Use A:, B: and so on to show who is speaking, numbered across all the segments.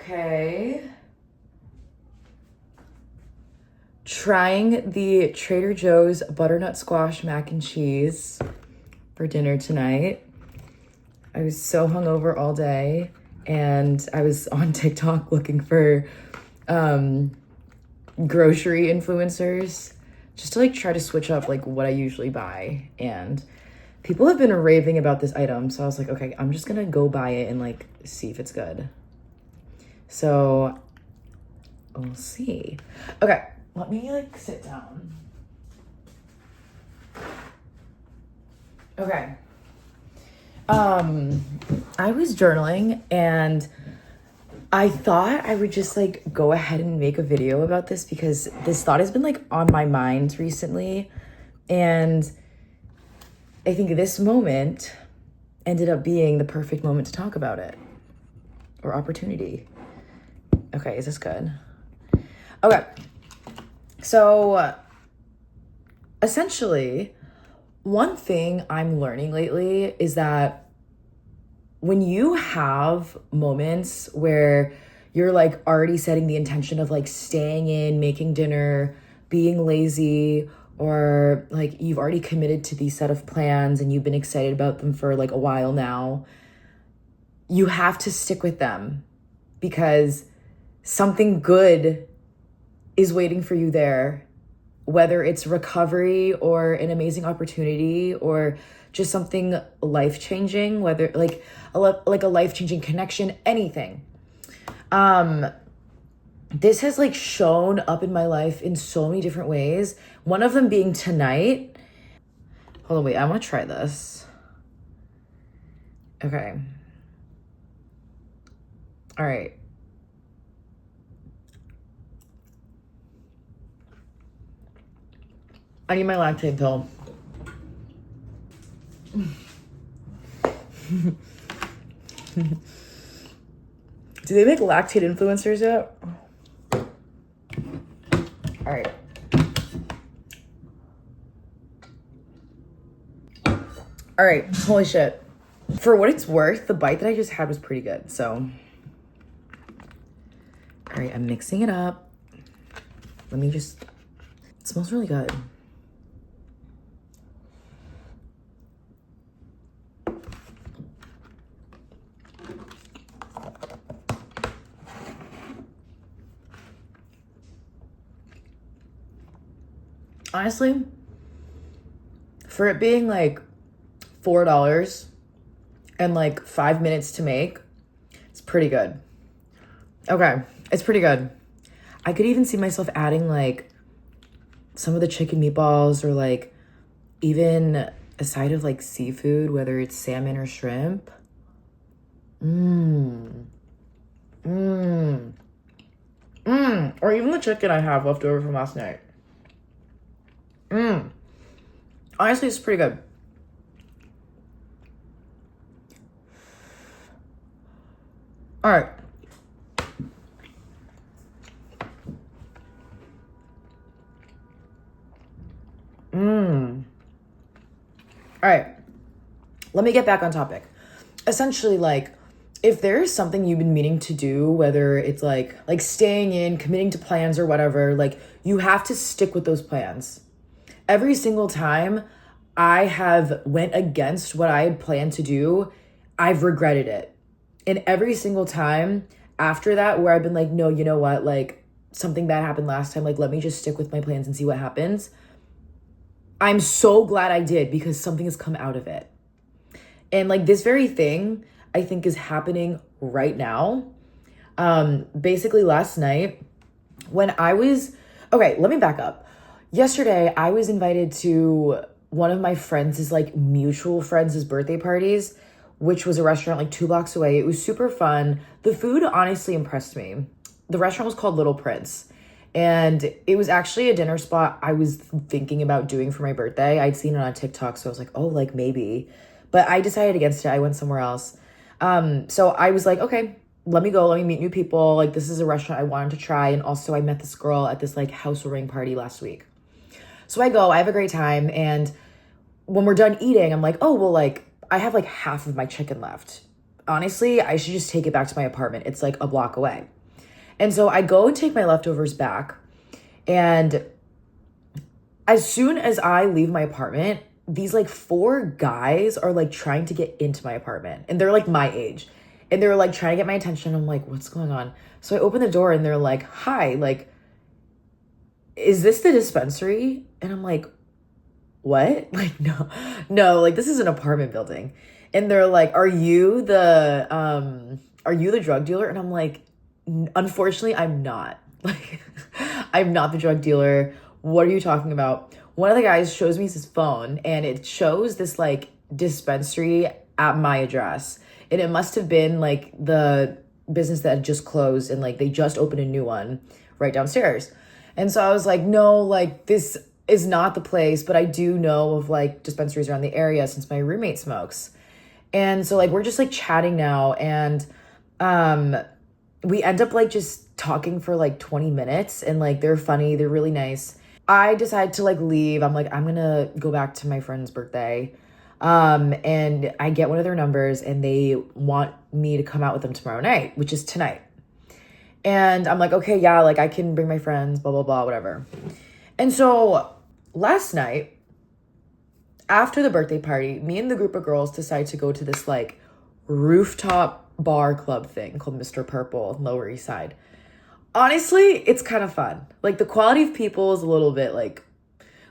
A: Okay. Trying the Trader Joe's butternut squash mac and cheese for dinner tonight. I was so hungover all day and I was on TikTok looking for grocery influencers just to like try to switch up like what I usually buy. And people have been raving about this item. So I was like, okay, I'm just gonna go buy it and like see if it's good. So we'll see. Okay, let me like sit down. Okay. I was journaling and I thought I would just like go ahead and make a video about this because this thought has been like on my mind recently. And I think this moment ended up being the perfect moment to talk about it, or opportunity. Okay, is this good? Okay. So essentially, one thing I'm learning lately is that when you have moments where you're like already setting the intention of like staying in, making dinner, being lazy, or like you've already committed to these set of plans and you've been excited about them for like a while now, you have to stick with them because something good is waiting for you there, whether it's recovery or an amazing opportunity or just something life-changing, whether like a life-changing connection, anything. This has like shown up in my life in so many different ways. One of them being tonight. Hold on, wait, I want to try this. Okay. All right. I need my lactate pill. Do they make lactate influencers yet? All right. All right, holy shit. For what it's worth, the bite that I just had was pretty good, so. All right, I'm mixing it up. Let me just, it smells really good. Honestly, for it being like $4 and like 5 minutes to make, it's pretty good. Okay, it's pretty good. I could even see myself adding like some of the chicken meatballs or like even a side of like seafood, whether it's salmon or shrimp. Or even the chicken I have left over from last night. Honestly, it's pretty good. All right. All right. Let me get back on topic. Essentially, like, if there's something you've been meaning to do, whether it's like staying in, committing to plans or whatever, like you have to stick with those plans. Every single time I have went against what I had planned to do, I've regretted it. And every single time after that where I've been like, no, you know what? Like something bad happened last time. Like, let me just stick with my plans and see what happens. I'm so glad I did because something has come out of it. And like this very thing, I think is happening right now. Basically last night when I was, okay, let me back up. Yesterday, I was invited to one of my friends' like mutual friends' birthday parties, which was a restaurant like 2 blocks away. It was super fun. The food honestly impressed me. The restaurant was called Little Prince. And it was actually a dinner spot I was thinking about doing for my birthday. I'd seen it on TikTok, so I was like, oh, like maybe. But I decided against it. I went somewhere else. So I was like, okay, let me go. Let me meet new people. Like this is a restaurant I wanted to try. And also I met this girl at this like house ring party last week. So I go, I have a great time. And when we're done eating, I'm like, oh, well, like I have like half of my chicken left. honestly, I should just take it back to my apartment. It's like a block away. And so I go and take my leftovers back. And as soon as I leave my apartment, these like 4 guys are like trying to get into my apartment. And they're like my age. And they're like trying to get my attention. I'm like, what's going on? So I open the door and they're like, hi, like, is this the dispensary? And I'm like, what? Like, no, like this is an apartment building. And they're like, are you the drug dealer? And I'm like, unfortunately, I'm not. Like, I'm not the drug dealer. What are you talking about? One of the guys shows me his phone and it shows this like dispensary at my address. And it must have been like the business that had just closed and like they just opened a new one right downstairs. And so I was like, no, like this is not the place, but I do know of like dispensaries around the area since my roommate smokes. And so like we're just like chatting now and we end up like just talking for like 20 minutes and like they're funny, they're really nice. I decide to like leave. I'm like, I'm gonna go back to my friend's birthday. And I get one of their numbers and they want me to come out with them tomorrow night, which is tonight. And I'm like, okay, yeah, like I can bring my friends, blah, blah, blah, whatever. And so last night, after the birthday party, me and the group of girls decide to go to this like rooftop bar club thing called Mr. Purple, Lower East Side. Honestly, it's kind of fun. Like the quality of people is a little bit like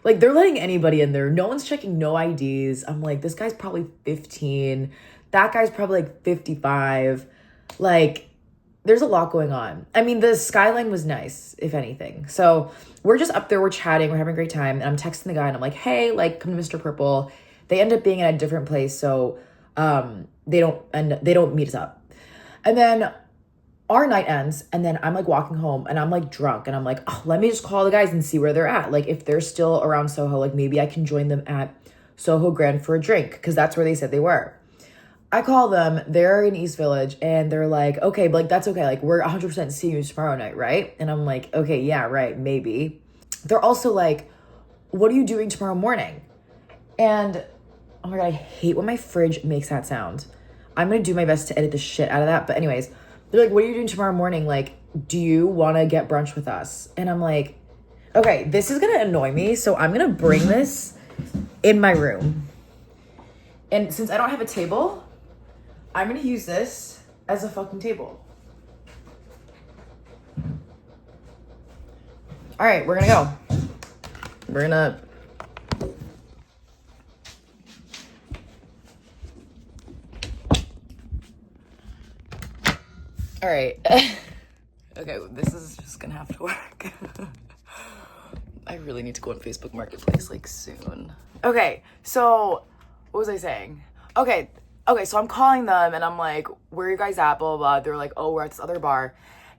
A: they're letting anybody in there. No one's checking no IDs. I'm like, this guy's probably 15. That guy's probably like 55. Like, there's a lot going on. I mean, the skyline was nice, if anything. So we're just up there, we're chatting, we're having a great time. And I'm texting the guy and I'm like, hey, like, come to Mr. Purple. They end up being at a different place. So they don't meet us up. And then our night ends and then I'm like walking home and I'm like drunk and I'm like, oh, let me just call the guys and see where they're at. Like if they're still around Soho, like maybe I can join them at Soho Grand for a drink because that's where they said they were. I call them, they're in East Village and they're like, okay, but like that's okay. Like we're 100% seeing you tomorrow night, right? And I'm like, okay, yeah, right, maybe. They're also like, what are you doing tomorrow morning? And oh my God, I hate when my fridge makes that sound. I'm going to do my best to edit the shit out of that. But anyways, they're like, what are you doing tomorrow morning? Like, do you want to get brunch with us? And I'm like, okay, this is going to annoy me. So I'm going to bring this in my room. And since I don't have a table, I'm going to use this as a fucking table. All right, we're going to go. We're going to... All right. Okay, this is just gonna have to work. I really need to go on Facebook Marketplace like soon. Okay, so what was I saying? Okay, so I'm calling them and I'm like, where are you guys at? Blah, blah, blah. They're like, oh, we're at this other bar.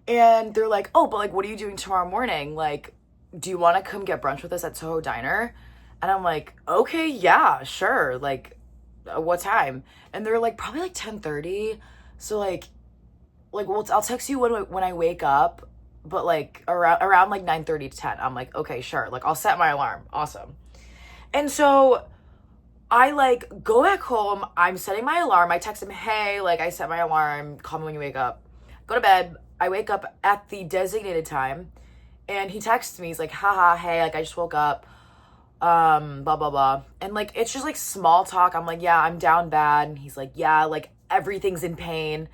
A: And they're like, oh, but like, what are you doing tomorrow morning? Like, do you want to come get brunch with us at Soho Diner? And I'm like, okay, yeah, sure. Like, what time? And they're like, probably like 10:30. So like, well, I'll text you when I wake up, but like around like 9:30 to 10. I'm like, okay, sure. Like I'll set my alarm. Awesome. And so I like go back home. I'm setting my alarm. I text him, hey, like I set my alarm. Call me when you wake up. Go to bed. I wake up at the designated time and he texts me. He's like, haha, hey, like I just woke up. Blah, blah, blah. And like, it's just like small talk. I'm like, yeah, I'm down bad. And he's like, yeah, like everything's in pain.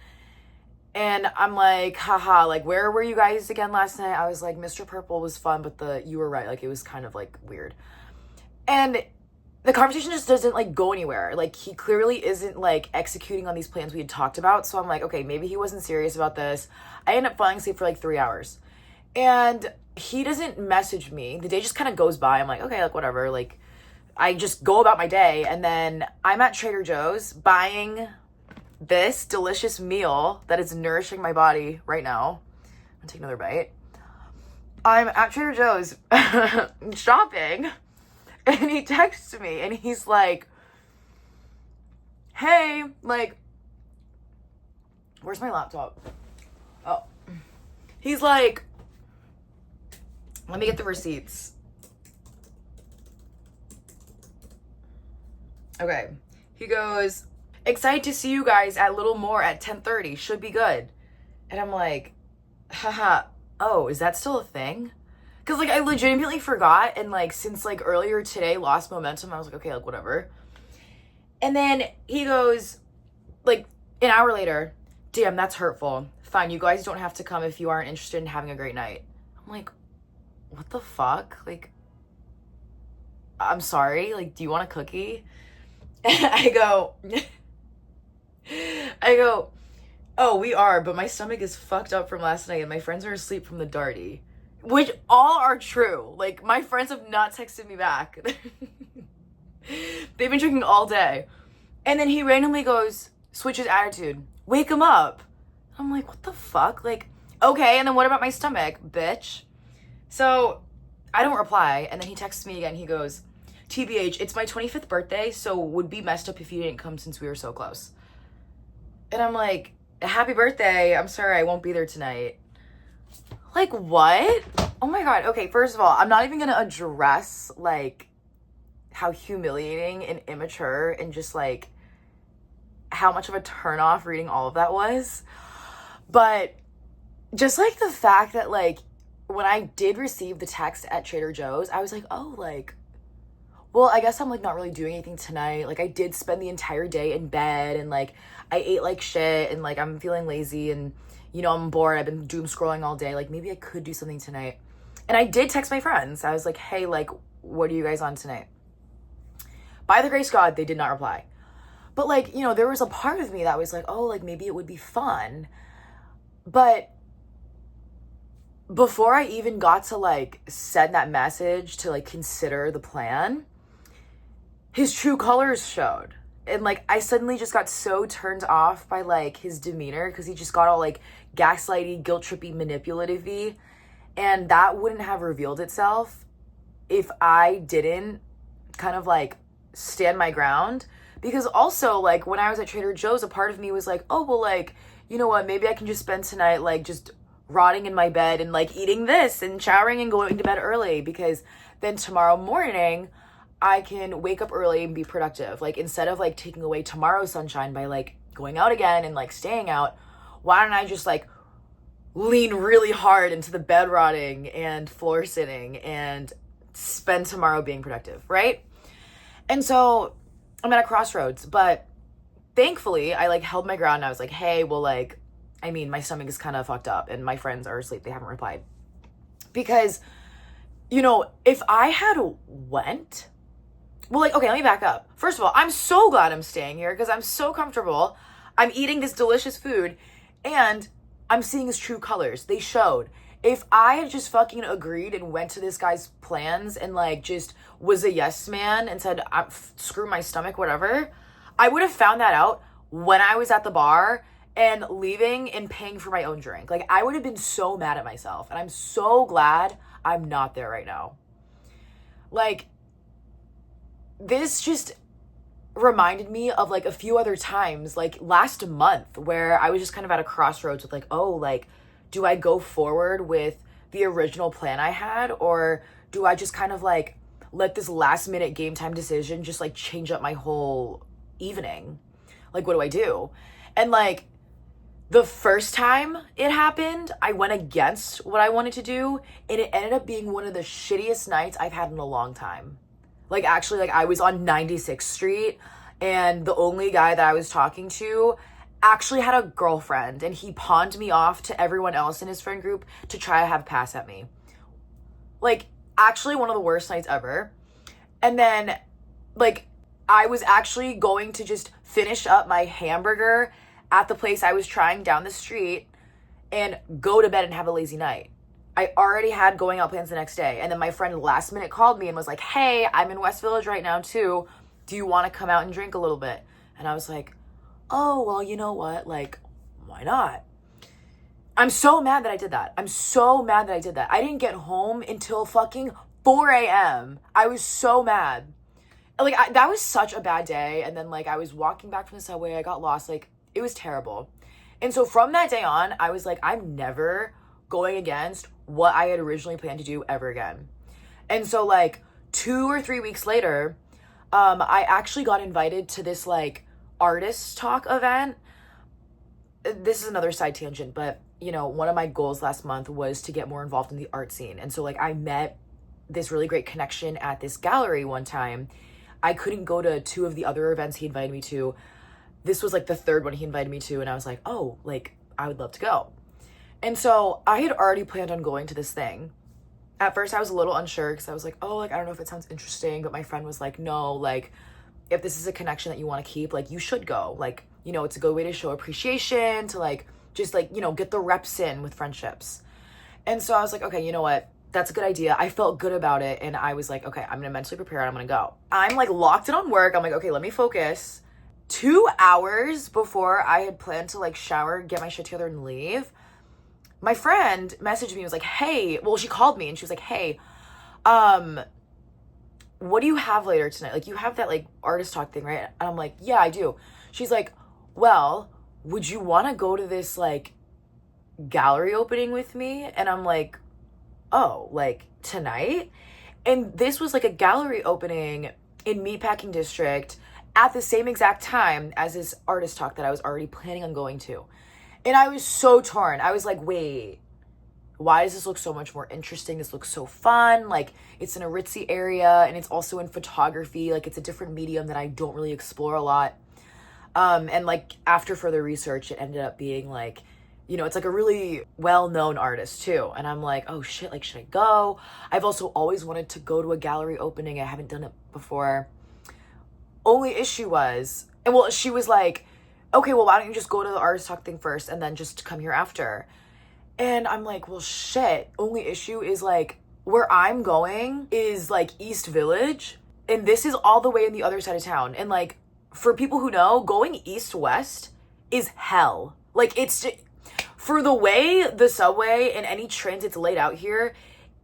A: And I'm like, haha, like, where were you guys again last night? I was like, Mr. Purple was fun, but you were right. Like, it was kind of, like, weird. And the conversation just doesn't, like, go anywhere. Like, he clearly isn't, like, executing on these plans we had talked about. So I'm like, okay, maybe he wasn't serious about this. I end up falling asleep for, like, 3 hours. And he doesn't message me. The day just kind of goes by. I'm like, okay, like, whatever. Like, I just go about my day. And then I'm at Trader Joe's buying this delicious meal that is nourishing my body right now. I'm gonna take another bite. I'm at Trader Joe's shopping and he texts me and he's like, hey, like, where's my laptop? Oh, he's like, let me get the receipts. Okay, he goes, excited to see you guys at Little More at 10:30. Should be good. And I'm like, haha, oh, is that still a thing? Because, like, I legitimately forgot, and, like, since, like, earlier today lost momentum, I was like, okay, like, whatever. And then he goes, like, an hour later, damn, that's hurtful. Fine, you guys don't have to come if you aren't interested in having a great night. I'm like, what the fuck? Like, I'm sorry. Like, do you want a cookie? And I go, oh, we are, but my stomach is fucked up from last night and my friends are asleep from the darty. Which all are true. Like, my friends have not texted me back. They've been drinking all day. And then he randomly goes, switches attitude. Wake him up. I'm like, what the fuck? Like, okay, and then what about my stomach, bitch? So I don't reply. And then he texts me again. He goes, TBH, it's my 25th birthday, so would be messed up if you didn't come since we were so close. And I'm like, happy birthday. I'm sorry, I won't be there tonight. Like, what? Oh my God. Okay, first of all, I'm not even going to address, like, how humiliating and immature and just, like, how much of a turnoff reading all of that was. But just, like, the fact that, like, when I did receive the text at Trader Joe's, I was like, oh, like, well, I guess I'm, like, not really doing anything tonight. Like, I did spend the entire day in bed, and, like, I ate like shit, and, like, I'm feeling lazy, and, you know, I'm bored. I've been doom scrolling all day. Like, maybe I could do something tonight. And I did text my friends. I was like, hey, like, what are you guys on tonight? By the grace of God, they did not reply. But, like, you know, there was a part of me that was like, oh, like, maybe it would be fun. But before I even got to, like, send that message to, like, consider the plan, his true colors showed. And, like, I suddenly just got so turned off by, like, his demeanor, because he just got all, like, gaslighty, guilt-trippy, manipulative-y. And that wouldn't have revealed itself if I didn't kind of, like, stand my ground. Because also, like, when I was at Trader Joe's, a part of me was like, oh, well, like, you know what, maybe I can just spend tonight, like, just rotting in my bed and, like, eating this and showering and going to bed early, because then tomorrow morning I can wake up early and be productive. Like, instead of, like, taking away tomorrow's sunshine by, like, going out again and, like, staying out, why don't I just, like, lean really hard into the bed rotting and floor sitting and spend tomorrow being productive, right? And so I'm at a crossroads, but thankfully I, like, held my ground, and I was like, hey, well, like, I mean, my stomach is kind of fucked up and my friends are asleep. They haven't replied. Because, you know, if I had went, well, like, okay, let me back up. First of all, I'm so glad I'm staying here because I'm so comfortable. I'm eating this delicious food and I'm seeing his true colors. They showed. If I had just fucking agreed and went to this guy's plans and, like, just was a yes man and said, screw my stomach, whatever, I would have found that out when I was at the bar and leaving and paying for my own drink. Like, I would have been so mad at myself. And I'm so glad I'm not there right now. Like, this just reminded me of, like, a few other times, like, last month, where I was just kind of at a crossroads with, like, oh, like, do I go forward with the original plan I had? Or do I just kind of, like, let this last minute game time decision just, like, change up my whole evening? Like, what do I do? And, like, the first time it happened, I went against what I wanted to do, and it ended up being one of the shittiest nights I've had in a long time. Like, actually, like, I was on 96th Street, and the only guy that I was talking to actually had a girlfriend, and he pawned me off to everyone else in his friend group to try to have a pass at me. Like, actually one of the worst nights ever. And then, like, I was actually going to just finish up my hamburger at the place I was trying down the street and go to bed and have a lazy night. I already had going out plans the next day. And then my friend last minute called me and was like, hey, I'm in West Village right now too. Do you want to come out and drink a little bit? And I was like, oh, well, you know what? Like, why not? I'm so mad that I did that. I'm so mad that I did that. I didn't get home until fucking 4 a.m. I was so mad. Like, that was such a bad day. And then, like, I was walking back from the subway. I got lost. Like, it was terrible. And so from that day on, I was like, I'm never going against what I had originally planned to do ever again. And so, like, 2 or 3 weeks later, I actually got invited to this, like, artist talk event. This is another side tangent, but you know, one of my goals last month was to get more involved in the art scene. And so like I met this really great connection at this gallery one time. I couldn't go to 2 of the other events he invited me to. This was like the 3rd one he invited me to, and I was like, oh, like I would love to go. And so I had already planned on going to this thing. At first I was a little unsure because I was like, oh, like I don't know if it sounds interesting, but my friend was like, no, like if this is a connection that you want to keep, like you should go. Like, you know, it's a good way to show appreciation, to like just like, you know, get the reps in with friendships. And so I was like, okay, you know what? That's a good idea. I felt good about it. And I was like, okay, I'm gonna mentally prepare and I'm gonna go. I'm like locked in on work. I'm like, okay, let me focus. 2 hours before I had planned to like shower, get my shit together and leave, my friend messaged me and was like, hey, well, she called me and she was like, hey, what do you have later tonight? Like, you have that like artist talk thing, right? And I'm like, yeah, I do. She's like, well, would you want to go to this like gallery opening with me? And I'm like, oh, like tonight? And this was like a gallery opening in Meatpacking District at the same exact time as this artist talk that I was already planning on going to. And I was so torn. I was like, wait, why does this look so much more interesting? This looks so fun. Like, it's in a ritzy area and it's also in photography. Like, it's a different medium that I don't really explore a lot. And like after further research, it ended up being like, you know, it's like a really well-known artist too. And I'm like, oh shit, like, should I go? I've also always wanted to go to a gallery opening. I haven't done it before. Only issue was, and well, she was like, okay, well, why don't you just go to the artist talk thing first and then just come here after? And I'm like, well, shit. Only issue is like where I'm going is like East Village. And this is all the way in the other side of town. And like, for people who know, going east-west is hell. Like, it's just, for the way the subway and any transit's laid out here,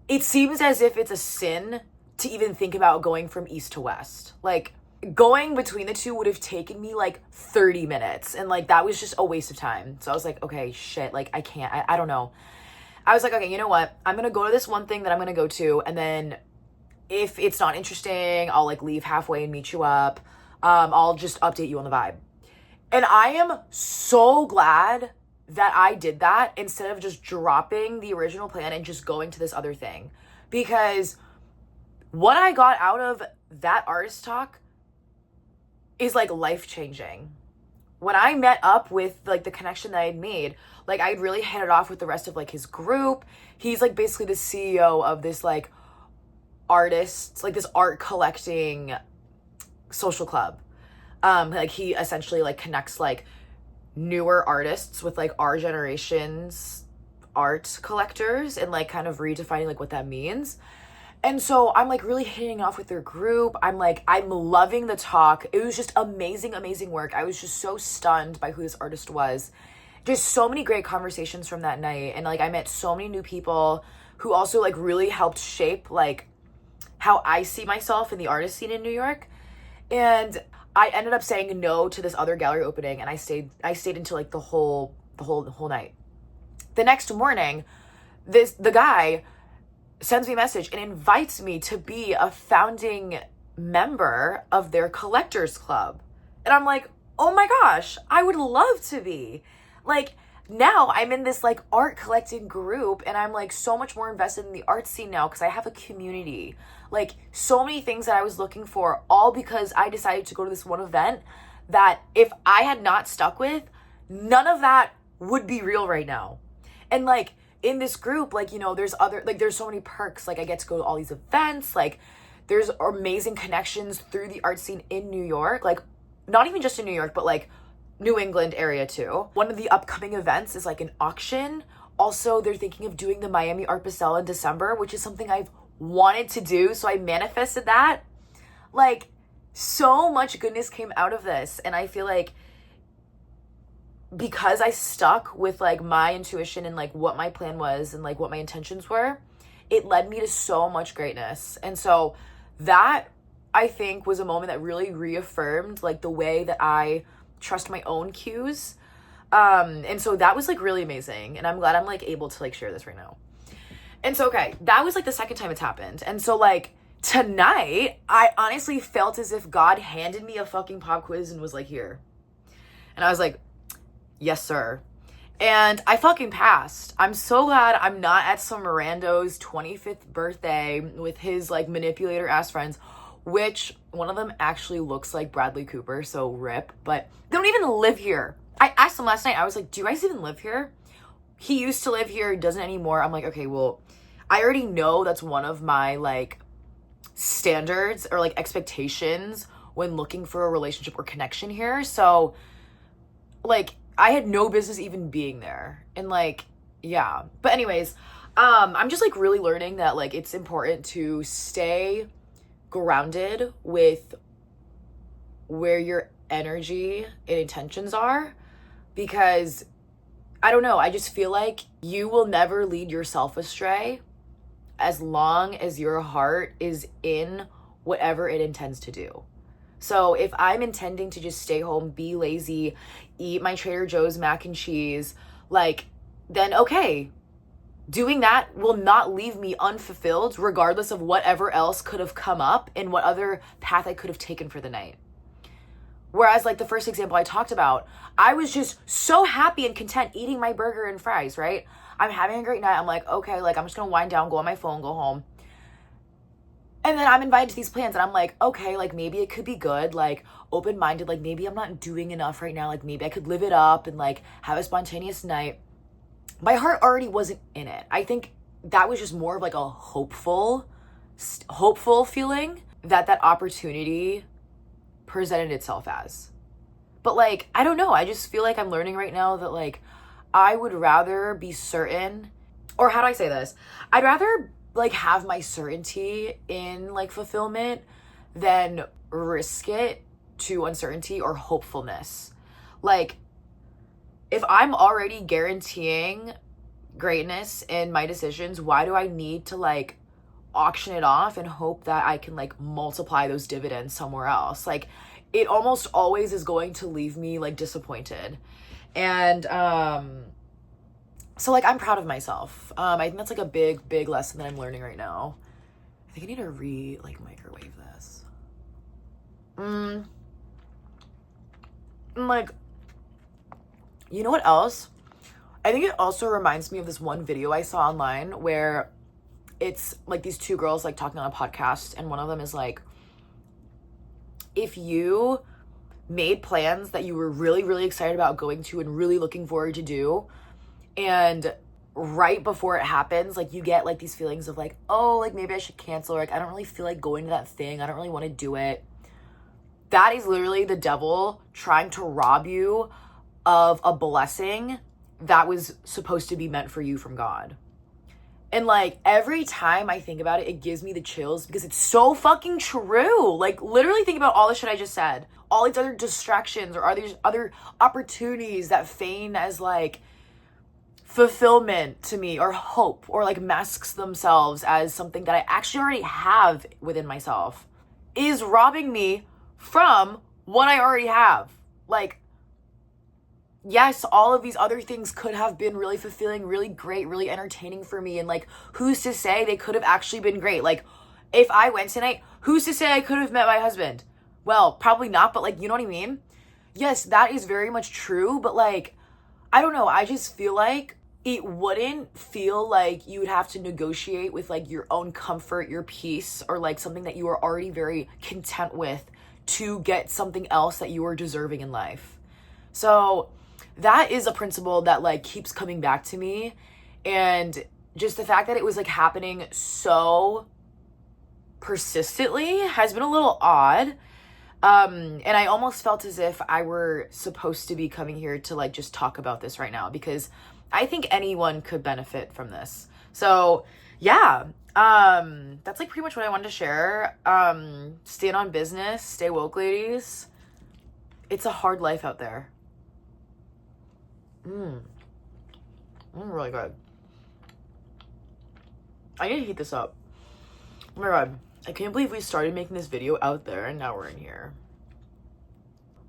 A: it seems as if it's a sin to even think about going from east to west. Like, going between the two would have taken me like 30 minutes. And like, that was just a waste of time. So I was like, okay, shit, like I can't, I don't know. I was like, okay, you know what? I'm going to go to this one thing that I'm going to go to. And then if it's not interesting, I'll like leave halfway and meet you up. I'll just update you on the vibe. And I am so glad that I did that instead of just dropping the original plan and just going to this other thing. Because what I got out of that artist talk is like life-changing. When I met up with like the connection that I had made, like I'd really hit it off with the rest of like his group. He's like basically the CEO of this like artists, like this art collecting social club. Like he essentially like connects like newer artists with like our generation's art collectors and like kind of redefining like what that means. And so I'm like really hitting off with their group. I'm loving the talk. It was just amazing, amazing work. I was just so stunned by who this artist was. Just so many great conversations from that night. And like I met so many new people who also like really helped shape like how I see myself in the artist scene in New York. And I ended up saying no to this other gallery opening, and I stayed until like the whole night. The next morning, the guy sends me a message and invites me to be a founding member of their collectors club. And I'm like, oh my gosh, I would love to be. Like, now I'm in this like art collecting group and I'm like so much more invested in the art scene now because I have a community. Like, so many things that I was looking for, all because I decided to go to this one event that if I had not stuck with, none of that would be real right now. And like in this group, like, you know, there's so many perks. Like I get to go to all these events. Like there's amazing connections through the art scene in New York. Like not even just in New York, but like New England area too. One of the upcoming events is like an auction. Also, they're thinking of doing the Miami Art Basel in December, which is something I've wanted to do. So I manifested that. Like, so much goodness came out of this. And I feel like because I stuck with like my intuition and like what my plan was and like what my intentions were, it led me to so much greatness. And so that, I think, was a moment that really reaffirmed like the way that I trust my own cues. And so that was like really amazing. And I'm glad I'm like able to like share this right now. And so, okay, that was like the second time it's happened. And so like tonight, I honestly felt as if God handed me a fucking pop quiz and was like, here, And I was like, yes, sir. And I fucking passed. I'm so glad I'm not at some rando's 25th birthday with his like manipulator ass friends, which one of them actually looks like Bradley Cooper, so rip, but they don't even live here. I asked him last night, I was like, do you guys even live here? He used to live here, doesn't anymore. I'm like, okay, well, I already know that's one of my like standards or like expectations when looking for a relationship or connection here. So like, I had no business even being there. And like, yeah. But anyways, I'm just like really learning that like it's important to stay grounded with where your energy and intentions are, because I don't know, I just feel like you will never lead yourself astray as long as your heart is in whatever it intends to do. So if I'm intending to just stay home, be lazy, eat my Trader Joe's mac and cheese, like, then okay, doing that will not leave me unfulfilled regardless of whatever else could have come up and what other path I could have taken for the night. Whereas like the first example I talked about, I was just so happy and content eating my burger and fries, right? I'm having a great night. I'm like, okay, like I'm just gonna wind down, go on my phone, go home. And then I'm invited to these plans and I'm like, okay, like maybe it could be good, like open-minded, like maybe I'm not doing enough right now, like maybe I could live it up and like have a spontaneous night. My heart already wasn't in it. I think that was just more of like a hopeful feeling that opportunity presented itself as. But like, I don't know, I just feel like I'm learning right now that like I would rather be certain, or how do I say this? I'd rather like have my certainty in like fulfillment than risk it to uncertainty or hopefulness. Like if I'm already guaranteeing greatness in my decisions, why do I need to like auction it off and hope that I can like multiply those dividends somewhere else? Like it almost always is going to leave me like disappointed. And so like I'm proud of myself. I think that's like a big lesson that I'm learning right now. I think I need to microwave this. Like, you know what else? I think it also reminds me of this one video I saw online where it's like these two girls like talking on a podcast, and one of them is like, if you made plans that you were really excited about going to and really looking forward to do, and right before it happens, like you get like these feelings of like, oh, like maybe I should cancel, or like I don't really feel like going to that thing, I don't really want to do it. That is literally the devil trying to rob you of a blessing that was supposed to be meant for you from God. And like every time I think about it, it gives me the chills because it's so fucking true. Like literally think about all the shit I just said. All these other distractions or these other opportunities that feign as like fulfillment to me or hope, or like masks themselves as something that I actually already have within myself, is robbing me from what I already have. Like, yes, all of these other things could have been really fulfilling, really great, really entertaining for me. And like, who's to say they could have actually been great? Like, if I went tonight, who's to say I could have met my husband? Well, probably not, but like, you know what I mean? Yes, that is very much true. But like, I don't know. I just feel like it wouldn't feel like you would have to negotiate with like your own comfort, your peace, or like something that you are already very content with to get something else that you are deserving in life. So that is a principle that like keeps coming back to me. And just the fact that it was like happening so persistently has been a little odd. And I almost felt as if I were supposed to be coming here to like just talk about this right now, because I think anyone could benefit from this. So yeah, that's like pretty much what I wanted to share. Stand on business, stay woke, ladies. It's a hard life out there. Really good. I need to heat this up. Oh my god, I can't believe we started making this video out there and now we're in here.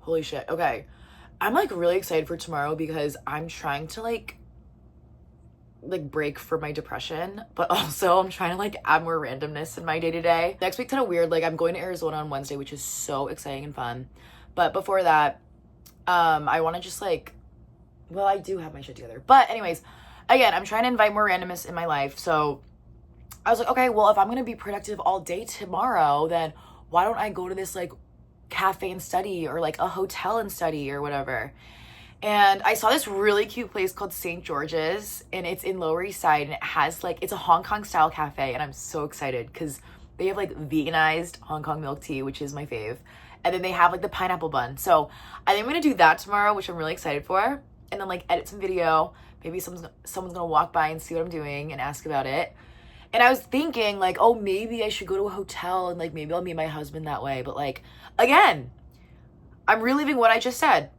A: Holy shit. Okay, I'm like really excited for tomorrow because I'm trying to like break for my depression, but also I'm trying to like add more randomness in my day-to-day. Next week kind of weird. Like I'm going to Arizona on Wednesday, which is so exciting and fun. But before that, I want to just like, well, I do have my shit together. But anyways, again, I'm trying to invite more randomness in my life. So I was like, okay, well, if I'm going to be productive all day tomorrow, then why don't I go to this like cafe and study, or like a hotel and study, or whatever. And I saw this really cute place called St. George's, and it's in Lower East Side, and it has like, it's a Hong Kong style cafe, and I'm so excited because they have like veganized Hong Kong milk tea, which is my fave. And then they have like the pineapple bun. So I think I'm gonna do that tomorrow, which I'm really excited for. And then like edit some video. Maybe someone's gonna walk by and see what I'm doing and ask about it. And I was thinking like, oh, maybe I should go to a hotel and like maybe I'll meet my husband that way. But like, again, I'm reliving what I just said.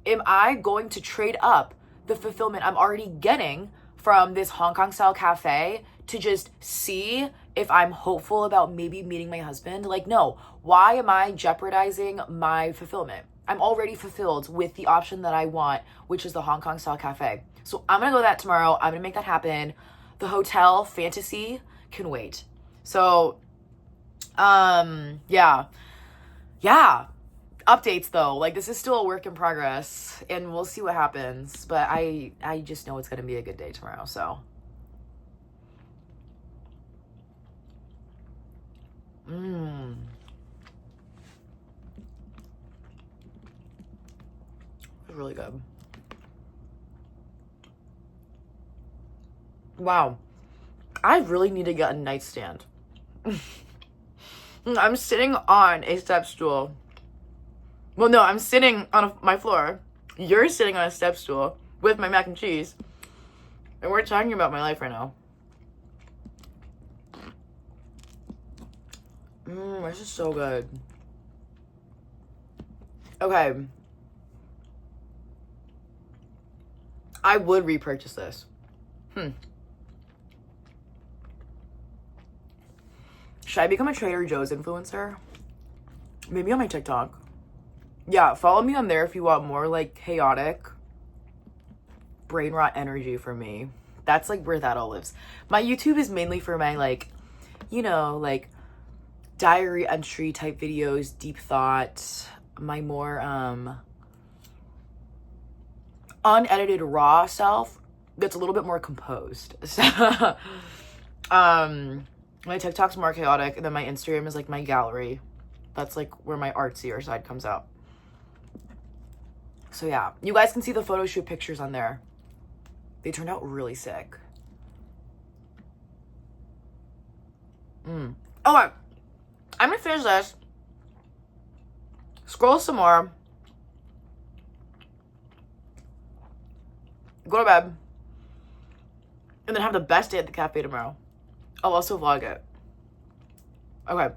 A: Am I going to trade up the fulfillment I'm already getting from this Hong Kong style cafe to just see if I'm hopeful about maybe meeting my husband? Like, no. Why am I jeopardizing my fulfillment? I'm already fulfilled with the option that I want, which is the Hong Kong style cafe. So I'm gonna go to that tomorrow. I'm gonna make that happen. The hotel fantasy can wait. So, yeah. Updates though, like this is still a work in progress, and we'll see what happens. But I just know it's gonna be a good day tomorrow. So, it's really good. Wow, I really need to get a nightstand. I'm sitting on a step stool. Well, no, I'm sitting on my floor. You're sitting on a step stool with my mac and cheese. And we're talking about my life right now. This is so good. Okay. I would repurchase this. Should I become a Trader Joe's influencer? Maybe on my TikTok. Yeah, follow me on there if you want more like chaotic brain rot energy from me. That's like where that all lives. My YouTube is mainly for my like, you know, like diary entry type videos, deep thought, my more unedited raw self that's a little bit more composed. So my TikTok's more chaotic, and then my Instagram is like my gallery. That's like where my artsier side comes out. So yeah, you guys can see the photo shoot pictures on there. They turned out really sick. Okay, I'm gonna finish this, scroll some more, go to bed, and then have the best day at the cafe tomorrow. I'll also vlog it. Okay.